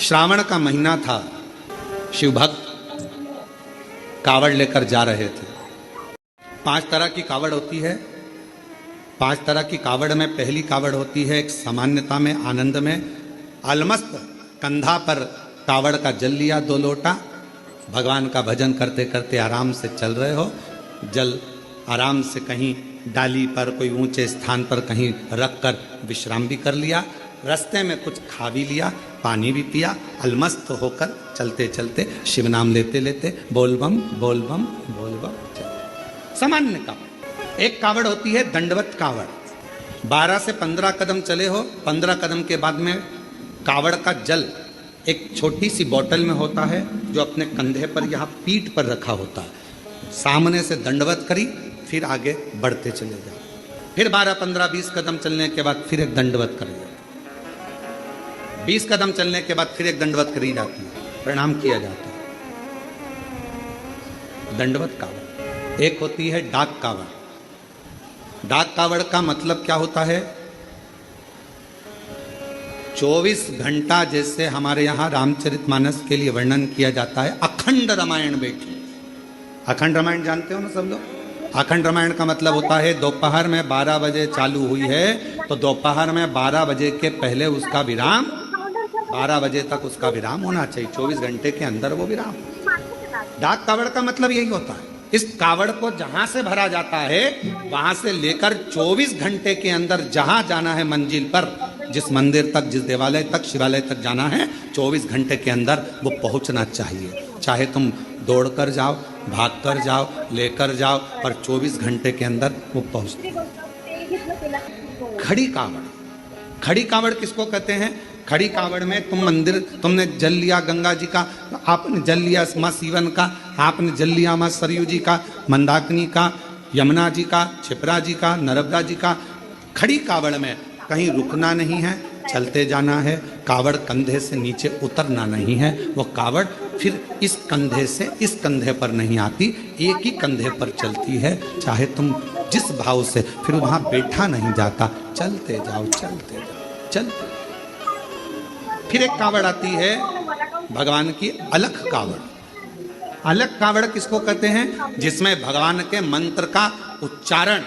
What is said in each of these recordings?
श्रावण का महीना था। शिव भक्त कावड़ लेकर जा रहे थे। 5 तरह की कावड़ होती है। 5 तरह की कावड़ में पहली कावड़ होती है एक सामान्यता में, आनंद में। अलमस्त कंधा पर कावड़ का जल लिया 2 लोटा, भगवान का भजन करते करते आराम से चल रहे हो। जल आराम से कहीं डाली पर, कोई ऊंचे स्थान पर कहीं रख कर विश्राम भी कर लिया। रास्ते में कुछ खा भी लिया, पानी भी पिया। अलमस्त होकर चलते चलते शिव नाम लेते लेते बोल बम बोल बम बोल बम चलते। सामान्य कावड़। एक कावड़ होती है दंडवत कावड़। 12 से 15 कदम चले हो, 15 कदम के बाद में कावड़ का जल एक छोटी सी बोतल में होता है, जो अपने कंधे पर यहाँ पीठ पर रखा होता है। सामने से दंडवत करी, फिर आगे बढ़ते चले जाओ। फिर 12, 15, 20 कदम चलने के बाद फिर एक दंडवत करिए। 20 कदम चलने के बाद फिर एक दंडवत करी जाती है, प्रणाम किया जाता है। दंडवत कावड़। एक होती है डाक कावड़। डाक कावड़ का मतलब क्या होता है? 24 घंटा जैसे हमारे यहाँ रामचरितमानस के लिए वर्णन किया जाता है, अखंड रामायण बैठी। अखंड रामायण जानते हो ना सब लोग? अखंड रामायण का मतलब होता है दोपहर में 12 बजे चालू हुई है तो दोपहर में 12 बजे के पहले उसका विराम, 12 बजे तक उसका विराम होना चाहिए। 24 घंटे के अंदर वो विराम। डाक कावड़ का मतलब यही होता है। इस कावड़ को जहां से भरा जाता है, वहां से लेकर 24 घंटे के अंदर जहां जाना है मंजिल पर, जिस मंदिर तक, जिस देवालय तक, शिवालय तक जाना है, 24 घंटे के अंदर वो पहुंचना चाहिए। चाहे तुम दौड़कर जाओ, भागकर जाओ, लेकर जाओ, पर 24 घंटे के अंदर वो पहुंचते। खड़ी कावड़। खड़ी कावड़ किसको कहते हैं? खड़ी कावड़ में तुम मंदिर, तुमने जल लिया गंगा जी का, आपने जल लिया माँ सीवन का, आपने जल लिया माँ सरयू जी का, मंदाकिनी का, यमुना जी का, क्षिप्रा जी का, नर्मदा जी का। खड़ी कावड़ में कहीं रुकना नहीं है, चलते जाना है। कावड़ कंधे से नीचे उतरना नहीं है। वो कावड़ फिर इस कंधे से इस कंधे पर नहीं आती, एक ही कंधे पर चलती है। चाहे तुम जिस भाव से, फिर वहां बैठा नहीं जाता। चलते जाओ, चलते जाओ, चलते। फिर एक कावड़ आती है भगवान की अलख कावड़। अलख कावड़ किसको कहते हैं? जिसमें भगवान के मंत्र का उच्चारण,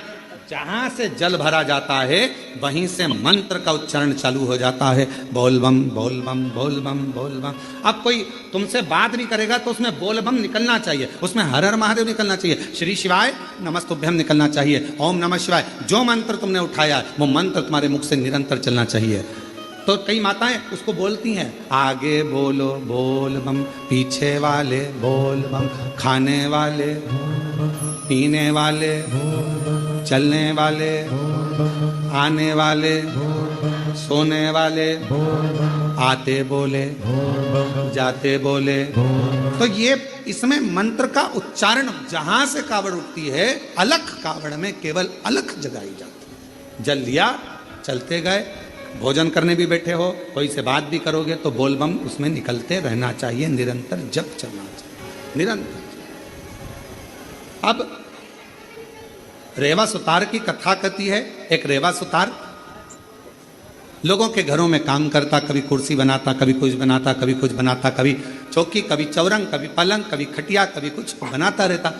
जहां से जल भरा जाता है वहीं से मंत्र का उच्चारण चालू हो जाता है। बोल बम बोल बम बोल बम बोल बम। अब कोई तुमसे बात भी करेगा तो उसमें बोल बम निकलना चाहिए, उसमें हर हर महादेव निकलना चाहिए, श्री शिवाय नमस्तुभ्यम निकलना चाहिए, ओम नमः शिवाय। जो मंत्र तुमने उठाया वो मंत्र तुम्हारे मुख से निरंतर चलना चाहिए। तो कई माताएं उसको बोलती हैं, आगे बोलो बोल बम, पीछे वाले बोल बम, खाने वाले, पीने वाले, चलने वाले, आने वाले, सोने वाले, आते बोले, जाते बोले। तो ये इसमें मंत्र का उच्चारण जहां से कावड़ उठती है, अलख कावड़ में केवल अलख जगाई जाती है। जल लिया, चलते गए। भोजन करने भी बैठे हो, कोई से बात भी करोगे तो बोल बम उसमें निकलते रहना चाहिए, निरंतर जप चलना चाहिए, निरंतर। अब रेवा सुतार की कथा कहती है। एक रेवा सुतार लोगों के घरों में काम करता, कभी कुर्सी बनाता, कभी कुछ बनाता, कभी कुछ बनाता, कभी चौकी, कभी चौरंग, कभी पलंग, कभी खटिया, कभी कुछ बनाता रहता।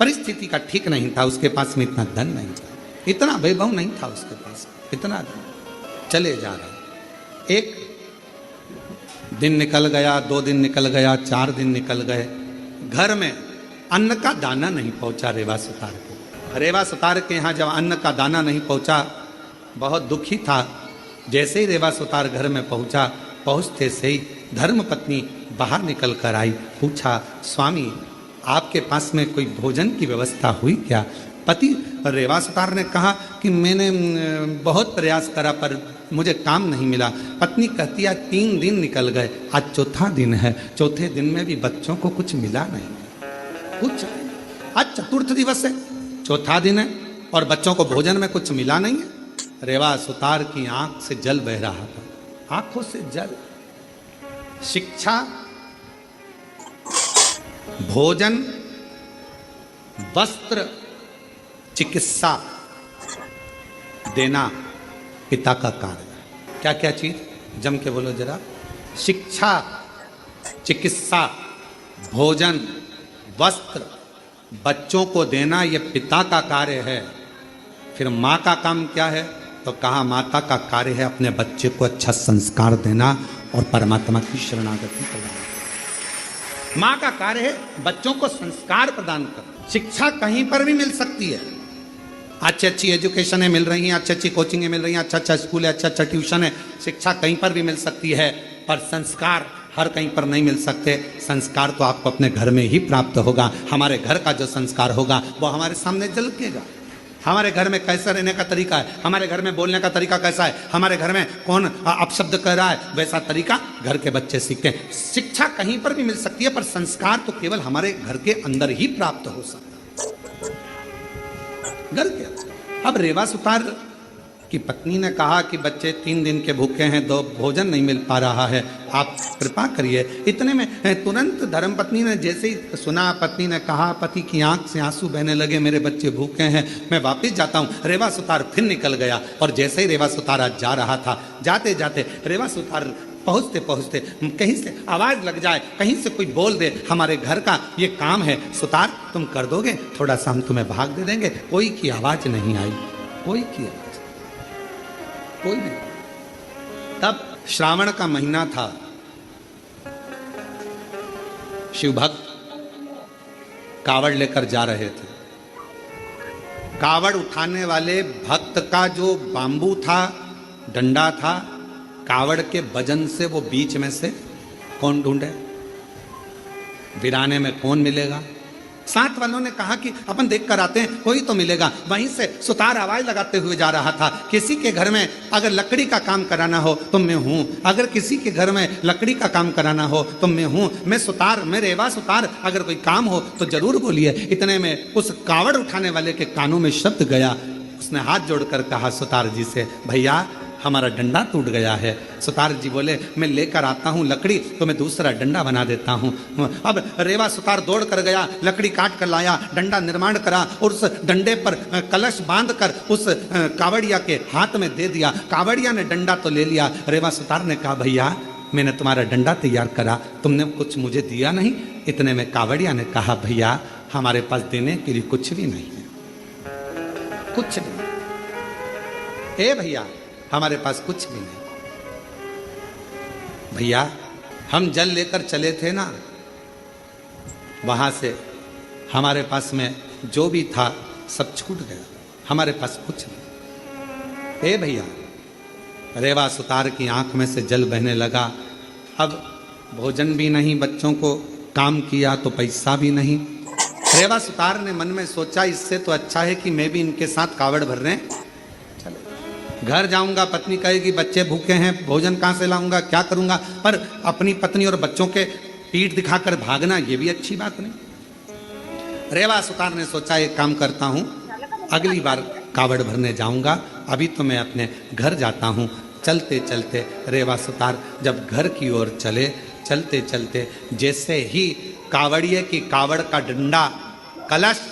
परिस्थिति का ठीक नहीं था, उसके पास में इतना धन नहीं था, इतना वैभव नहीं था उसके पास, इतना धन। चले जा रहे। एक दिन निकल गया, 2 दिन निकल गया, 4 दिन निकल गए। घर में अन्न का दाना नहीं पहुंचा रेवा सुतार को। रेवा सुतार के यहाँ जब अन्न का दाना नहीं पहुंचा, बहुत दुखी था। जैसे ही रेवा सुतार घर में पहुंचा, पहुंचते से ही धर्मपत्नी बाहर निकल कर आई। पूछा, स्वामी आपके पास में कोई भोजन की व्यवस्था हुई क्या? पति रेवा सुतार ने कहा कि मैंने बहुत प्रयास करा पर मुझे काम नहीं मिला। पत्नी कहती है 3 दिन निकल गए, आज 4था दिन है, 4थे दिन में भी बच्चों को कुछ मिला नहीं, कुछ। आज 4th दिवस है, 4था दिन है और बच्चों को भोजन में कुछ मिला नहीं है। रेवा सुतार की आंख से जल बह रहा था, आंखों से जल। शिक्षा, भोजन, वस्त्र, चिकित्सा देना पिता का कार्य है। क्या क्या चीज? जम के बोलो जरा। शिक्षा, चिकित्सा, भोजन, वस्त्र बच्चों को देना ये पिता का कार्य है। फिर माँ का काम क्या है? तो कहा माता का कार्य है अपने बच्चे को अच्छा संस्कार देना और परमात्मा की शरणागति प्रदान। माँ का कार्य है बच्चों को संस्कार प्रदान करना। शिक्षा कहीं पर भी मिल सकती है, अच्छी अच्छी एजुकेशन मिल रही हैं, अच्छी अच्छी कोचिंग मिल रही हैं, अच्छा अच्छा स्कूल है, अच्छा अच्छा ट्यूशन है, शिक्षा कहीं पर भी मिल सकती है, पर संस्कार हर कहीं पर नहीं मिल सकते। संस्कार तो आपको अपने घर में ही प्राप्त होगा। हमारे घर का जो संस्कार होगा वो हमारे सामने झलकेगा। हमारे घर में कैसा रहने का तरीका है, हमारे घर में बोलने का तरीका कैसा है, हमारे घर में कौन अपशब्द कर रहा है, वैसा तरीका घर के बच्चे सीखते हैं। शिक्षा कहीं पर भी मिल सकती है, पर संस्कार तो केवल हमारे घर के अंदर ही प्राप्त हो सकता है, घर के अंदर। अब रेवा सुतार की पत्नी ने कहा कि बच्चे 3 दिन के भूखे हैं, 2 भोजन नहीं मिल पा रहा है, आप कृपा करिए। इतने में तुरंत धर्मपत्नी ने जैसे ही सुना, पत्नी ने कहा, पति की आंख से आंसू बहने लगे, मेरे बच्चे भूखे हैं, मैं वापस जाता हूँ। रेवा सुतार फिर निकल गया और जैसे ही रेवा सुतार आज जा रहा था, जाते जाते रेवा सुतार पहुँचते पहुँचते कहीं से आवाज़ लग जाए, कहीं से कोई बोल दे, हमारे घर का ये काम है सुतार, तुम कर दोगे, थोड़ा सा हम तुम्हें भाग दे देंगे। कोई की आवाज़ नहीं आई, कोई की आवाज़, कोई नहीं। तब श्रावण का महीना था, शिव भक्त कावड़ लेकर जा रहे थे। कावड़ उठाने वाले भक्त का जो बांबू था, डंडा था, कावड़ के वजन से वो बीच में से कौन ढूंढे, वीराने में कौन मिलेगा? साथ वालों ने कहा कि अपन देख कर आते हैं, कोई तो मिलेगा। वहीं से सुतार आवाज लगाते हुए जा रहा था, किसी के घर में अगर लकड़ी का काम कराना हो तो मैं हूं, अगर किसी के घर में लकड़ी का काम कराना हो तो मैं हूं, मैं सुतार, मैं रेवा सुतार, अगर कोई काम हो तो जरूर बोलिए। इतने में उस कावड़ उठाने वाले के कानों में शब्द गया, उसने हाथ जोड़कर कहा सुतार जी से, भैया हमारा डंडा टूट गया है। सुतार जी बोले, मैं लेकर आता हूँ लकड़ी तो मैं दूसरा डंडा बना देता हूँ। अब रेवा सुतार दौड़ कर गया, लकड़ी काट कर लाया, डंडा निर्माण करा और उस डंडे पर कलश बांध कर उस कावड़िया के हाथ में दे दिया। कावड़िया ने डंडा तो ले लिया, रेवा सुतार ने कहा, भैया मैंने तुम्हारा डंडा तैयार करा, तुमने कुछ मुझे दिया नहीं। इतने में कावड़िया ने कहा, भैया हमारे पास देने के लिए कुछ भी नहीं है, कुछ नहीं। ए भैया हमारे पास कुछ भी नहीं। भैया हम जल लेकर चले थे ना, वहां से हमारे पास में जो भी था सब छूट गया, हमारे पास कुछ नहीं। ए भैया, रेवा सुतार की आंख में से जल बहने लगा। अब भोजन भी नहीं, बच्चों को काम किया तो पैसा भी नहीं। रेवा सुतार ने मन में सोचा, इससे तो अच्छा है कि मैं भी इनके साथ कावड़ भर रहे घर जाऊंगा, पत्नी कहेगी बच्चे भूखे हैं, भोजन कहाँ से लाऊंगा, क्या करूंगा, पर अपनी पत्नी और बच्चों के पीठ दिखाकर भागना ये भी अच्छी बात नहीं। रेवा सुतार ने सोचा, एक काम करता हूं, अगली बार कावड़ भरने जाऊंगा, अभी तो मैं अपने घर जाता हूं। चलते चलते रेवा सुतार जब घर की ओर चले, चलते चलते जैसे ही कावड़िए की कावड़ का डंडा कलश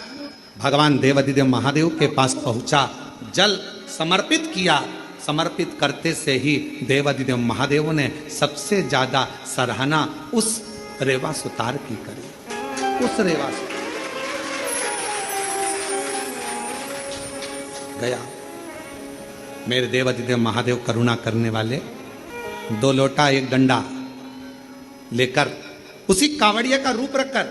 भगवान देवाधिदेव महादेव के पास पहुंचा, जल समर्पित किया। समर्पित करते से ही देवाधिदेव महादेव ने सबसे ज्यादा सराहना उस रेवा सुतार की करी। उस रेवा सुतार गया, मेरे देवाधिदेव महादेव करुणा करने वाले, 2 लोटा 1 डंडा लेकर उसी कावड़िया का रूप रखकर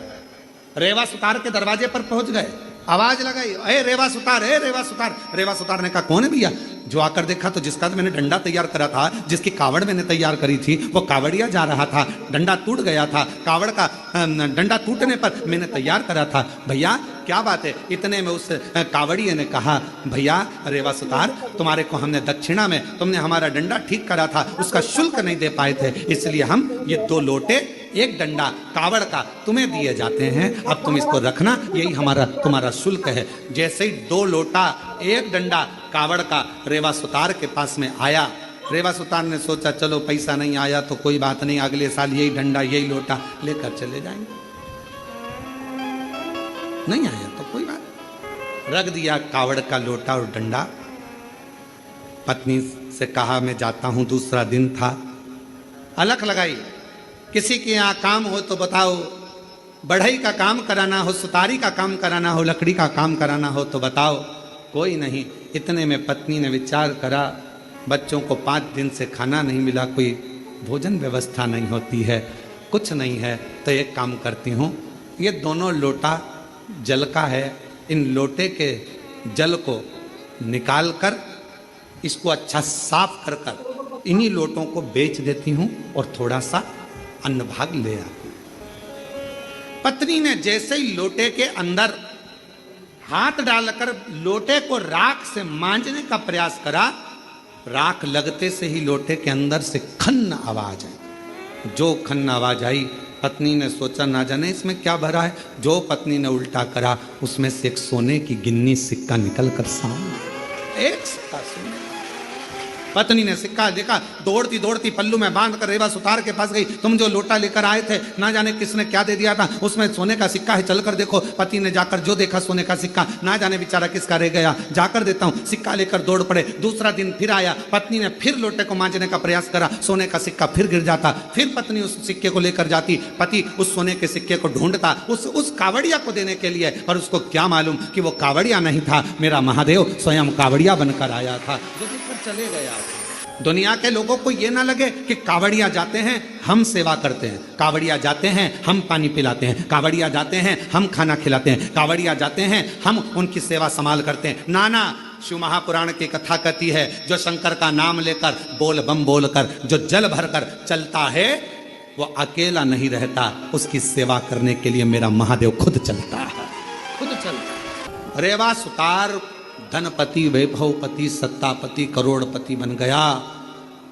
रेवा सुतार के दरवाजे पर पहुंच गए। आवाज लगाई, ए रेवा सुतार, ए रेवा सुतार। रेवा सुतार ने कहा, कौन है भैया? जो आकर देखा तो जिसका मैंने डंडा तैयार करा था, जिसकी कावड़ मैंने तैयार करी थी, वो कावड़िया जा रहा था, डंडा टूट गया था, कावड़ का डंडा टूटने पर मैंने तैयार करा था। भैया क्या बात है? इतने में उस कावड़िए ने कहा, भैया रेवा सुतार, तुम्हारे को हमने दक्षिणा में, तुमने हमारा डंडा ठीक करा था, उसका शुल्क नहीं दे पाए थे, इसलिए हम ये 2 लोटे 1 डंडा कावड़ का तुम्हें दिए जाते हैं, अब तुम इसको रखना, यही हमारा तुम्हारा शुल्क है। जैसे ही 2 लोटा 1 डंडा कावड़ का रेवा सुतार के पास में आया, रेवा सुतार ने सोचा चलो पैसा नहीं आया तो कोई बात नहीं, अगले साल यही डंडा यही लोटा लेकर चले जाएंगे। नहीं आया तो कोई बात, रख दिया कावड़ का लोटा और डंडा। पत्नी से कहा, मैं जाता हूं, दूसरा दिन था, अलख लगाई। किसी के यहाँ काम हो तो बताओ, बढ़ई का काम कराना हो, सुतारी का काम कराना हो, लकड़ी का काम कराना हो तो बताओ, कोई नहीं। इतने में पत्नी ने विचार करा, बच्चों को 5 दिन से खाना नहीं मिला, कोई भोजन व्यवस्था नहीं होती है, कुछ नहीं है, तो एक काम करती हूँ, ये दोनों लोटा जल का है, इन लोटे के जल को निकाल कर इसको अच्छा साफ कर कर इन्हीं लोटों को बेच देती हूँ और थोड़ा सा अन्न भाग ले आती हूँ। पत्नी ने जैसे ही लोटे के अंदर हाथ डालकर लोटे को राख से मांजने का प्रयास करा, राख लगते से ही लोटे के अंदर से खन्न आवाज आई। जो खन्न आवाज आई, पत्नी ने सोचा ना जाने इसमें क्या भरा है। जो पत्नी ने उल्टा करा, उसमें से एक सोने की गिन्नी सिक्का निकल कर सामने, एक सिक्का सोने। पत्नी ने सिक्का देखा, दौड़ती दौड़ती पल्लू में बांध कर रेवा सुतार के पास गई। तुम जो लोटा लेकर आए थे, ना जाने किसने क्या दे दिया था, उसमें सोने का सिक्का है, चलकर देखो। पति ने जाकर जो देखा सोने का सिक्का, ना जाने बेचारा किसका रह गया, जाकर देता हूं। सिक्का लेकर दौड़ पड़े। दूसरा दिन फिर आया, पत्नी ने फिर लोटे को मांजने का प्रयास करा, सोने का सिक्का फिर गिर जाता। फिर पत्नी उस सिक्के को लेकर जाती, पति उस सोने के सिक्के को ढूंढता उस कावड़िया को देने के लिए, पर उसको क्या मालूम कि वो कावड़िया नहीं था, मेरा महादेव स्वयं कावड़िया बनकर आया था, जो देखकर चले गया। दुनिया के लोगों को ये ना लगे कि कावड़िया जाते हैं हम सेवा करते हैं, कावड़िया जाते हैं हम पानी पिलाते हैं, कावड़िया जाते हैं हम खाना खिलाते हैं, कावड़िया जाते हैं हम उनकी सेवा संभाल करते हैं। नाना, शिव महापुराण की कथा कहती है, जो शंकर का नाम लेकर बोल बम बोलकर जो जल भरकर चलता है, वो अकेला नहीं रहता, उसकी सेवा करने के लिए मेरा महादेव खुद चलता है, खुद चलता। रेवा सुतार धनपति, वैभवपति, सत्तापति, करोड़पति बन गया।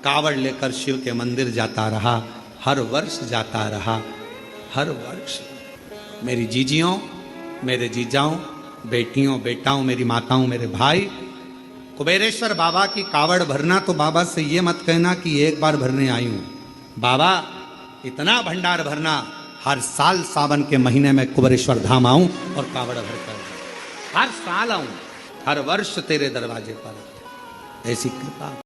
कावड़ लेकर शिव के मंदिर जाता रहा, हर वर्ष जाता रहा, हर वर्ष। मेरी जीजियों, मेरे जीजाओं, बेटियों, बेटाओं, मेरी माताओं, मेरे भाई, कुबेरेश्वर बाबा की कावड़ भरना तो बाबा से ये मत कहना कि एक बार भरने आई हूं। बाबा इतना भंडार भरना, हर साल सावन के महीने में कुबेरेश्वर धाम आऊं और कावड़ भरकर, हर साल आऊं, हर वर्ष तेरे दरवाजे पर। ऐसी कृपा।